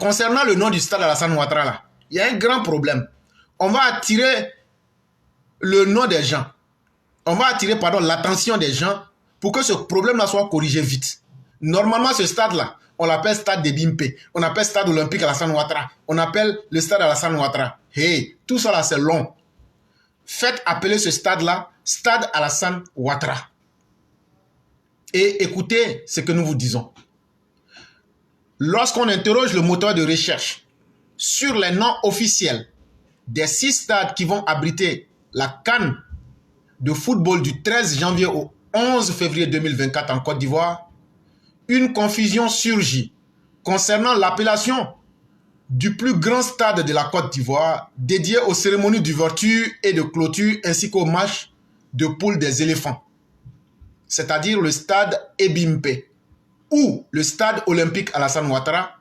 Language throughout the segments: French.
concernant le nom du stade Alassane Ouattara, là, il y a un grand problème. On va attirer le nom des gens. On va attirer, pardon, l'attention des gens pour que ce problème-là soit corrigé vite. Normalement, ce stade-là, on l'appelle stade de Bimpe. On appelle stade olympique Alassane Ouattara. On appelle le stade Alassane Ouattara. Hey, tout ça là, c'est long. Faites appeler ce stade-là stade Alassane Ouattara. Et écoutez ce que nous vous disons. Lorsqu'on interroge le moteur de recherche sur les noms officiels des 6 stades qui vont abriter la CAN de football du 13 janvier au 11 février 2024 en Côte d'Ivoire, une confusion surgit concernant l'appellation du plus grand stade de la Côte d'Ivoire dédié aux cérémonies d'ouverture et de clôture ainsi qu'aux matchs de poule des éléphants, c'est-à-dire le stade Ebimpe ou le stade olympique Alassane Ouattara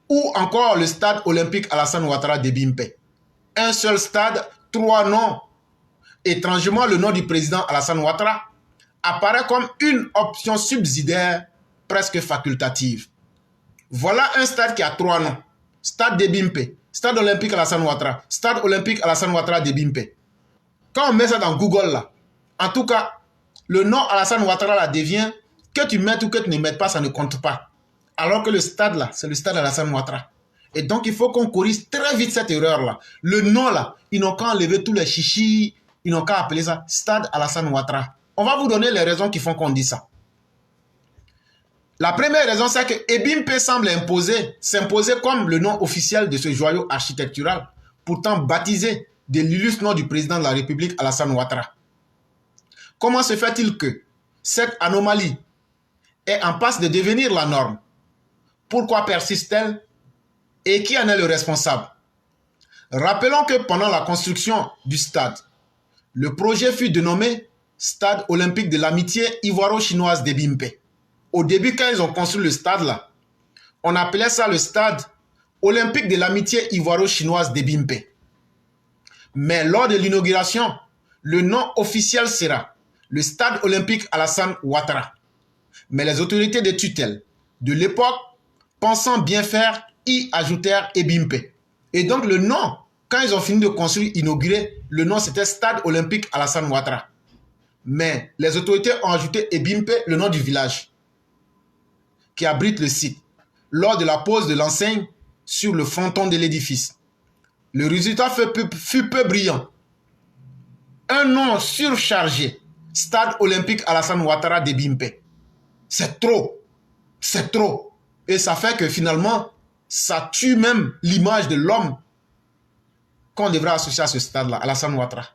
ou encore le stade olympique Alassane Ouattara d'Ebimpe. Un seul stade, 3 noms. Étrangement, le nom du président Alassane Ouattara apparaît comme une option subsidiaire presque facultative. Voilà un stade qui a 3 noms. Stade d'Ebimpe, stade olympique Alassane Ouattara, stade olympique Alassane Ouattara d'Ebimpe. Quand on met ça dans Google, là, en tout cas, le nom Alassane Ouattara là devient, que tu mettes ou que tu ne mettes pas, ça ne compte pas. Alors que le stade là, c'est le stade Alassane Ouattara. Et donc, il faut qu'on corrige très vite cette erreur-là. Le nom, là, ils n'ont qu'à enlever tous les chichis, ils n'ont qu'à appeler ça Stade Alassane Ouattara. On va vous donner les raisons qui font qu'on dit ça. La première raison, c'est que Ebimpe semble s'imposer comme le nom officiel de ce joyau architectural, pourtant baptisé de l'illustre nom du président de la République, Alassane Ouattara. Comment se fait-il que cette anomalie est en passe de devenir la norme? Pourquoi persiste-t-elle? Et qui en est le responsable? Rappelons que pendant la construction du stade, le projet fut dénommé Stade olympique de l'amitié ivoiro-chinoise d'Ebimpe. Au début, quand ils ont construit le stade là, on appelait ça le stade olympique de l'amitié ivoiro-chinoise d'Ebimpe. Mais lors de l'inauguration, le nom officiel sera le stade olympique Alassane Ouattara. Mais les autorités de tutelle de l'époque, pensant bien faire, y ajoutèrent Ebimpe. Et donc le nom, quand ils ont fini de construire, inaugurer, le nom c'était Stade olympique Alassane Ouattara. Mais les autorités ont ajouté Ebimpe, le nom du village qui abrite le site, lors de la pose de l'enseigne sur le fronton de l'édifice. Le résultat fut peu brillant. Un nom surchargé, Stade olympique Alassane Ouattara d'Ebimpe. C'est trop. C'est trop. Et ça fait que finalement, ça tue même l'image de l'homme qu'on devrait associer à ce stade-là, Alassane Ouattara.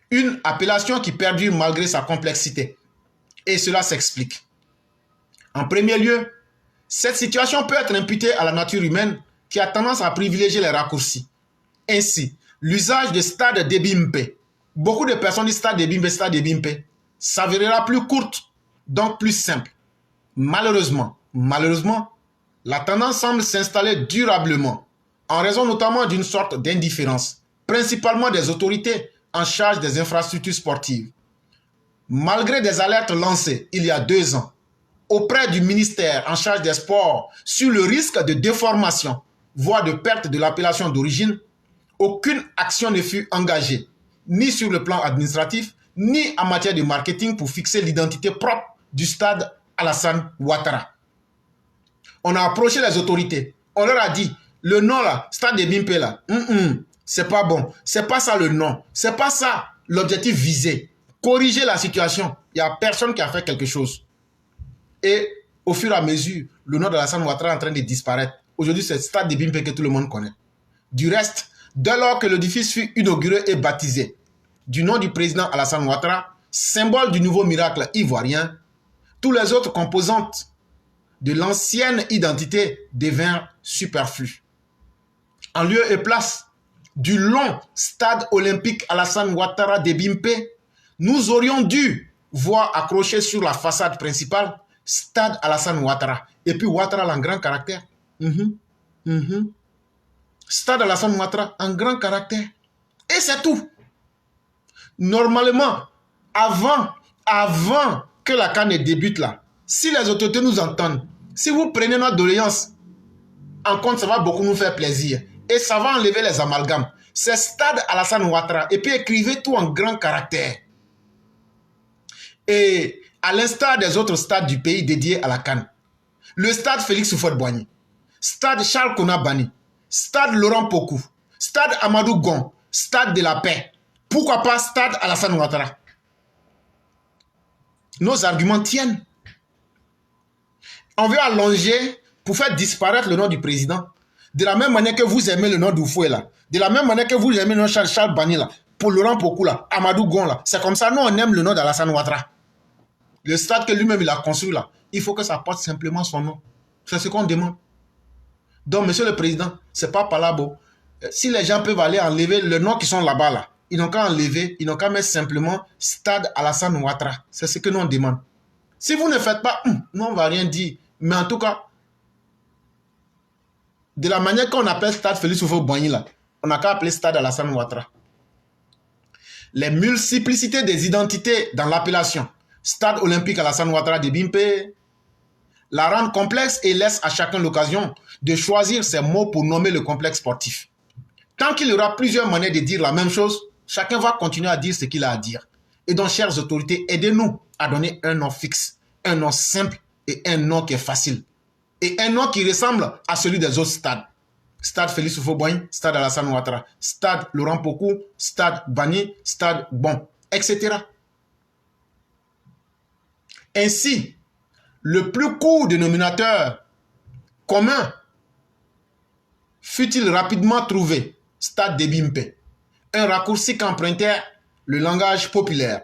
Une appellation qui perdure malgré sa complexité. Et cela s'explique. En premier lieu, cette situation peut être imputée à la nature humaine qui a tendance à privilégier les raccourcis. Ainsi, l'usage de stade d'Ebimpe, beaucoup de personnes disent stade d'Ebimpe, s'avérera plus courte, donc plus simple. Malheureusement, la tendance semble s'installer durablement, en raison notamment d'une sorte d'indifférence, principalement des autorités en charge des infrastructures sportives. Malgré des alertes lancées il y a 2 ans auprès du ministère en charge des sports sur le risque de déformation, voire de perte de l'appellation d'origine, aucune action ne fut engagée, ni sur le plan administratif, ni en matière de marketing pour fixer l'identité propre du stade Alassane Ouattara. On a approché les autorités, on leur a dit, le nom là, stade de Bimpe là, c'est pas bon, c'est pas ça le nom, c'est pas ça l'objectif visé. Corriger la situation, il n'y a personne qui a fait quelque chose. Et au fur et à mesure, le nom d'Alassane Ouattara est en train de disparaître. Aujourd'hui, c'est le stade de Bimpe que tout le monde connaît. Du reste, dès lors que l'édifice fut inauguré et baptisé du nom du président Alassane Ouattara, symbole du nouveau miracle ivoirien, tous les autres composantes de l'ancienne identité devinrent superflues. En lieu et place du long stade olympique Alassane Ouattara d'Ebimpe, nous aurions dû voir accroché sur la façade principale stade Alassane Ouattara. Et puis Ouattara en grand caractère. Stade Alassane Ouattara en grand caractère. Et c'est tout. Normalement, avant que la CAN débute là, si les autorités nous entendent, Si vous prenez notre doléance en compte, ça va beaucoup nous faire plaisir. Et ça va enlever les amalgames. C'est Stade Alassane Ouattara. Et puis écrivez tout en grand caractère. Et à l'instar des autres stades du pays dédiés à la CAN, le stade Félix Houphouët-Boigny, stade Charles Konan-Banny, stade Laurent Pokou, stade Amadou Gon, stade de la paix. Pourquoi pas stade Alassane Ouattara? Nos arguments tiennent. On veut allonger pour faire disparaître le nom du président. De la même manière que vous aimez le nom d'Oufoué là. De la même manière que vous aimez le nom de Charles Banny là. Pour Laurent Pokou là. Amadou Gon là. C'est comme ça, nous on aime le nom d'Alassane Ouattara. Le stade que lui-même il a construit là. Il faut que ça porte simplement son nom. C'est ce qu'on demande. Donc, monsieur le président, c'est pas palabo. Si les gens peuvent aller enlever le nom qui sont là-bas là. Ils n'ont qu'à enlever, ils n'ont qu'à mettre simplement stade Alassane Ouattara. C'est ce que nous on demande. Si vous ne faites pas, nous on va rien dire. Mais en tout cas, de la manière qu'on appelle stade Félix Houphouët-Boigny là, on n'a qu'à appeler stade Alassane Ouattara. Les multiplicités des identités dans l'appellation stade olympique Alassane Ouattara de Bimpe la rendent complexe et laisse à chacun l'occasion de choisir ses mots pour nommer le complexe sportif. Tant qu'il y aura plusieurs manières de dire la même chose, chacun va continuer à dire ce qu'il a à dire. Et donc, chères autorités, aidez-nous à donner un nom fixe, un nom simple et un nom qui est facile. Et un nom qui ressemble à celui des autres stades. Stade Félix Houphouët-Boigny, stade Alassane Ouattara, stade Laurent Pokou, stade Banny, stade Bon, etc. Ainsi, le plus court dénominateur commun fut-il rapidement trouvé, stade de Bimpe, un raccourci qu'empruntait le langage populaire,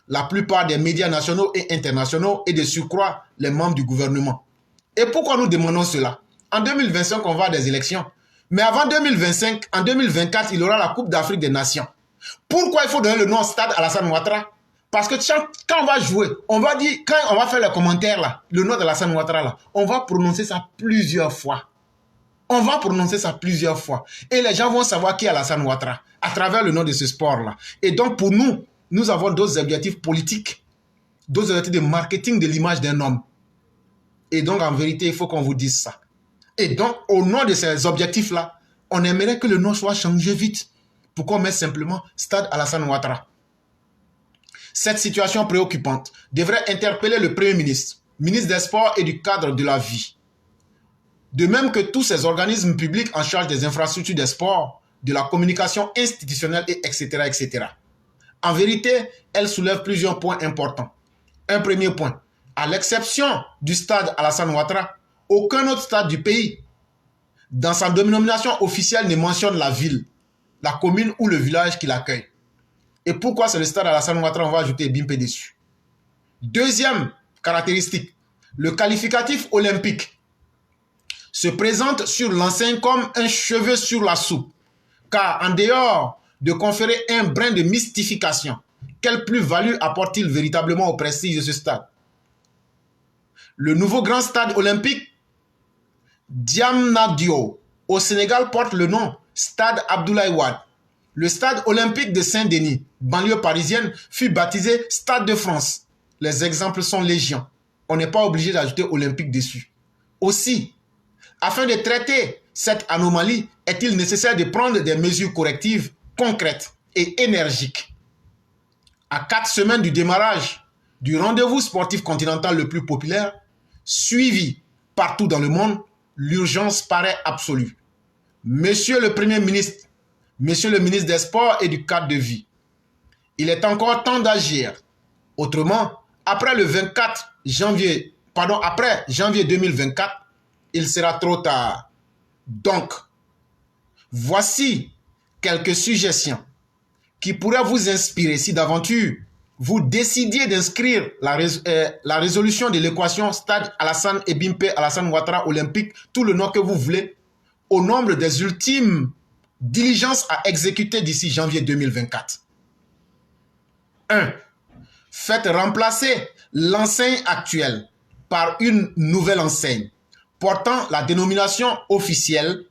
la plupart des médias nationaux et internationaux et de surcroît les membres du gouvernement. Et pourquoi nous demandons cela? En 2025, on va à des élections. Mais avant 2025, en 2024, il y aura la Coupe d'Afrique des Nations. Pourquoi il faut donner le nom stade Alassane Ouattara? Parce que quand on va jouer, on va dire, quand on va faire les commentaires là, le nom d'Alassane Ouattara là, on va prononcer ça plusieurs fois. On va prononcer ça plusieurs fois. Et les gens vont savoir qui est Alassane Ouattara à travers le nom de ce sport-là. Et donc, pour nous, nous avons d'autres objectifs politiques, d'autres objectifs de marketing de l'image d'un homme. Et donc, en vérité, il faut qu'on vous dise ça. Et donc, au nom de ces objectifs-là, on aimerait que le nom soit changé vite pour qu'on mette simplement Stade Alassane Ouattara. Cette situation préoccupante devrait interpeller le Premier ministre, ministre des Sports et du cadre de la vie. De même que tous ces organismes publics en charge des infrastructures des sports, de la communication institutionnelle, etc., etc. En vérité, elle soulève plusieurs points importants. Un premier point, à l'exception du stade Alassane Ouattara, aucun autre stade du pays, dans sa dénomination officielle, ne mentionne la ville, la commune ou le village qui l'accueille. Et pourquoi c'est le stade Alassane Ouattara, on va ajouter Bimpe dessus. Deuxième caractéristique, le qualificatif olympique se présente sur l'enseigne comme un cheveu sur la soupe, car en dehors de conférer un brin de mystification, quelle plus-value apporte-t-il véritablement au prestige de ce stade? Le nouveau grand stade olympique Diamniadio au Sénégal porte le nom Stade Abdoulaye Wade. Le stade olympique de Saint-Denis, banlieue parisienne, fut baptisé Stade de France. Les exemples sont légion. On n'est pas obligé d'ajouter olympique dessus. Aussi, afin de traiter cette anomalie, est-il nécessaire de prendre des mesures correctives, concrètes et énergiques. À 4 semaines du démarrage du rendez-vous sportif continental le plus populaire, suivi partout dans le monde, l'urgence paraît absolue. Monsieur le Premier ministre, Monsieur le ministre des Sports et du cadre de vie, il est encore temps d'agir. Autrement, après janvier 2024, il sera trop tard. Donc, voici quelques suggestions qui pourraient vous inspirer si d'aventure vous décidiez d'inscrire la résolution de l'équation Stade Alassane et Bimpe Alassane Ouattara Olympique, tout le nom que vous voulez, au nombre des ultimes diligences à exécuter d'ici janvier 2024. 1. Faites remplacer l'enseigne actuelle par une nouvelle enseigne portant la dénomination officielle,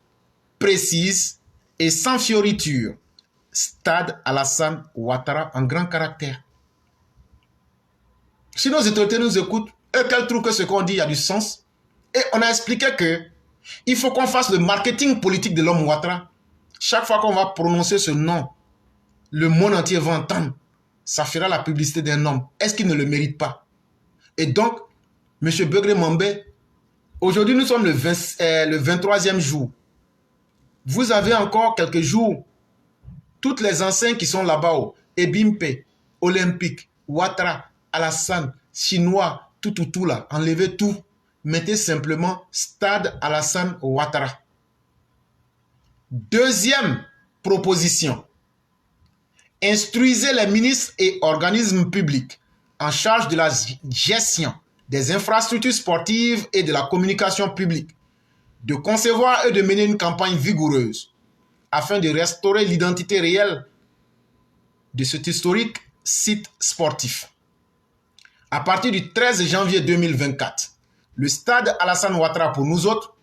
précise et sans fioriture. Stade Alassane Ouattara en grand caractère. Si nos autorités nous écoutent, eux qu'elles trouvent que ce qu'on dit a du sens, Et on a expliqué que il faut qu'on fasse le marketing politique de l'homme Ouattara. Chaque fois qu'on va prononcer ce nom, le monde entier va entendre. Ça fera la publicité d'un homme. Est-ce qu'il ne le mérite pas? Et donc, M. Begré Mambé, aujourd'hui nous sommes le 23e jour. Vous avez encore quelques jours. Toutes les enseignes qui sont là-bas, Ebimpe, Olympique, Ouattara, Alassane, Chinois, tout là, enlevez tout. Mettez simplement Stade Alassane Ouattara. Deuxième proposition. Instruisez les ministres et organismes publics en charge de la gestion des infrastructures sportives et de la communication publique de concevoir et de mener une campagne vigoureuse afin de restaurer l'identité réelle de cet historique site sportif. À partir du 13 janvier 2024, le stade Alassane Ouattara pour nous autres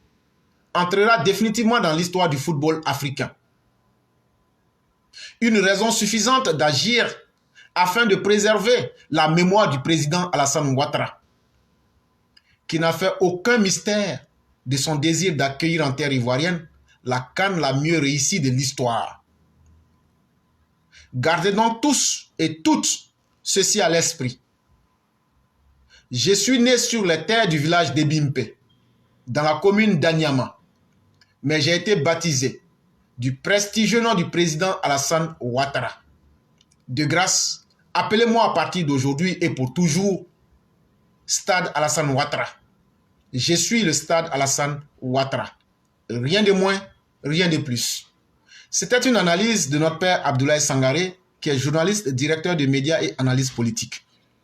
entrera définitivement dans l'histoire du football africain. Une raison suffisante d'agir afin de préserver la mémoire du président Alassane Ouattara, qui n'a fait aucun mystère de son désir d'accueillir en terre ivoirienne la CAN la mieux réussie de l'histoire. Gardez donc tous et toutes ceci à l'esprit. Je suis né sur les terres du village d'Ebimpe, dans la commune d'Anyama, mais j'ai été baptisé du prestigieux nom du président Alassane Ouattara. De grâce, appelez-moi à partir d'aujourd'hui et pour toujours Stade Alassane Ouattara. Je suis le Stade Alassane Ouattara. Rien de moins, rien de plus. C'était une analyse de notre père Abdoulaye Sangaré, qui est journaliste, directeur de médias et analyse politique.